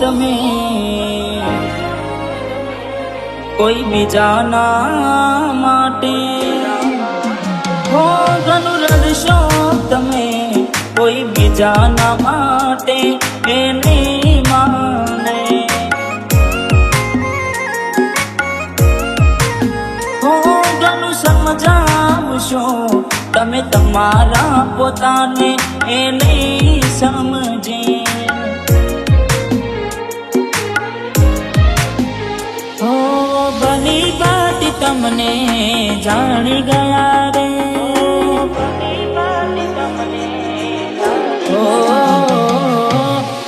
તમે કોઈ બીજાના માટે હો ઘણું રડશો તમે કોઈ બીજાના માટે એની માને હો ઘણું સમજાવશો તમે તમારા પોતાને એ નહીં સમજે ભલી વાત તમને જાણી ગયા રે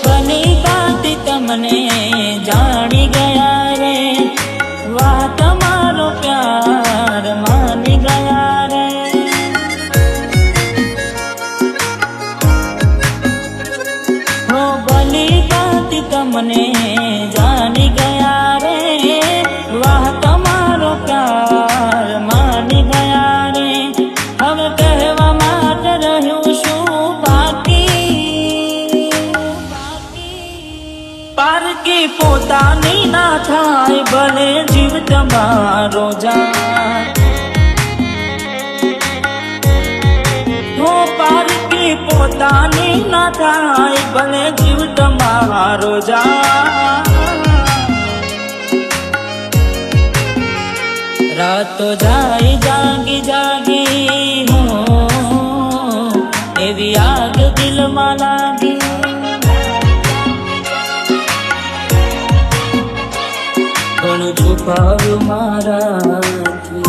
ભલી વાત તમને જાણી ગયા રે વાત મારો પ્યાર માની ગયા રે હો ભલી વાત તમને જાણી ગયા રે વાહ તમારો પ્યાર માની ગયા રે હવે કહેવા માટે રહ્યું શું બાકી પારકી પોતાની ના થાય ભલે જીવ તમારો જાય હો પારકી પોતાની ના થાય ભલે જીવ તમારો જાય રાતો જાય જાગી જાગી હો એવી આગ દિલમાં લાગી ઘણું છુપાવ્યું મારાથી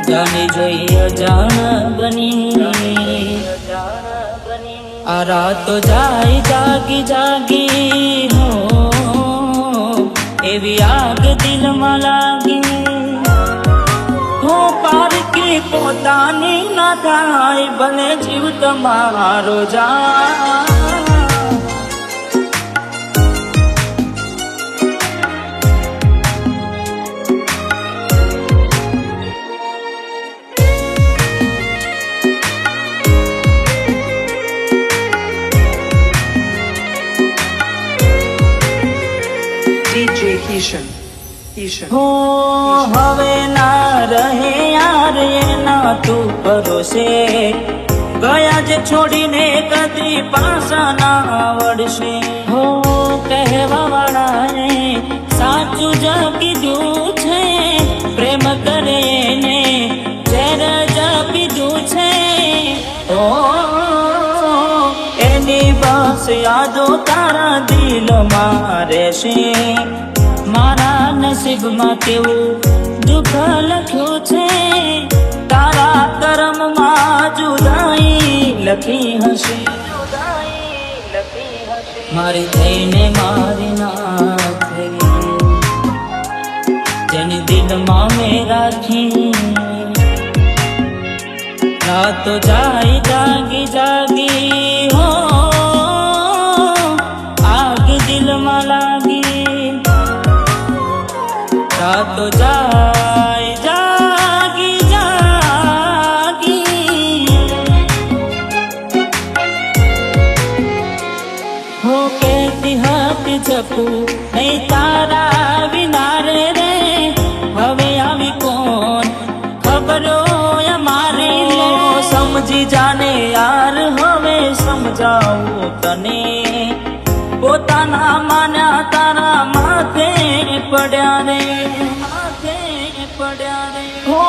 જાણી જોઈ અજાણ બની આ રાતો જાય જાગી જાગી હો એવી આગ દિલમાં લાગી પારકી પોતાની ના થાય ભલે જીવ તમારો જાય DJ Kishan હો હવે ના રહે યાર એના તું ભરોસે ગયા જે છોડીને કદી પાછા ના વળશે હો કહેવા વાળાએ સાચું જ કીધું છે પ્રેમ કરે ને ઝેર જ પીધું છે ઓ એની બસ યાદો તારા દિલમાં રહેશે મારા નસીબમાં કેવું દુઃખ લખ્યું છે તારા કર્મમાં જુદાઈ લખી હશે મારી થઈને મારી નાખે જેની દિલમાં મેં રાખી રાતો જાય જાગી જાગી હો આગ દિલમાં લાગી રાતો જાય જાગી જાગી હો કહેતી હતી જપું નહીં તારા વિના રે હવે આવી કોણ ખબરો અમારે સમજી જાને યાર હવે સમજાવું તને પોતાના માન્યા તારા માથે પડ્યા રે હો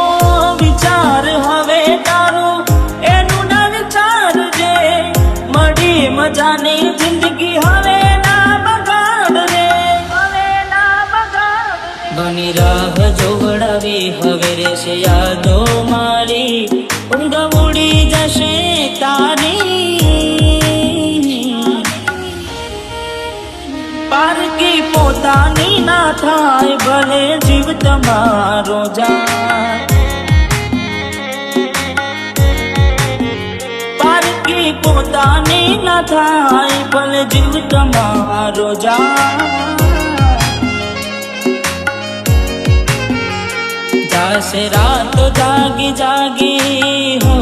વિચાર હવે તારું એનું ના વિચારજે મળી મજાની જિંદગી હવે ના બગાડ રે બની રાહ જોવડાવી હવે રેશે યાદો મારી ઊંઘ ઉડી જશે તારી પોતાની ના થાય ભલે જીવ તમારો જાય, પારકી પોતાની ના થાય ભલે જીવ તમારો જાય, જાશે રાતો જાગી જાગી હો,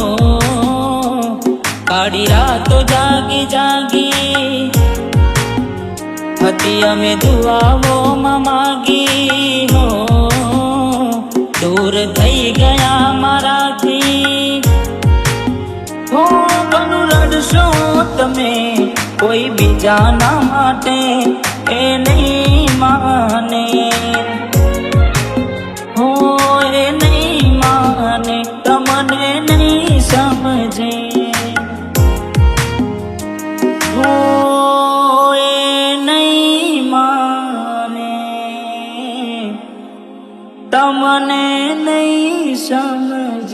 કાળી રાતો જાગી જાગી હતી અમે દુઆઓમાં માગી હો, દૂર થઈ ગયા મારાથી હો, ઘણું રડશો તમે કોઈ બીજાના માટે એ નહીં માને હો, એ નહીં માને તમને નહીં સમજે હો, તમને નહીં સમજે।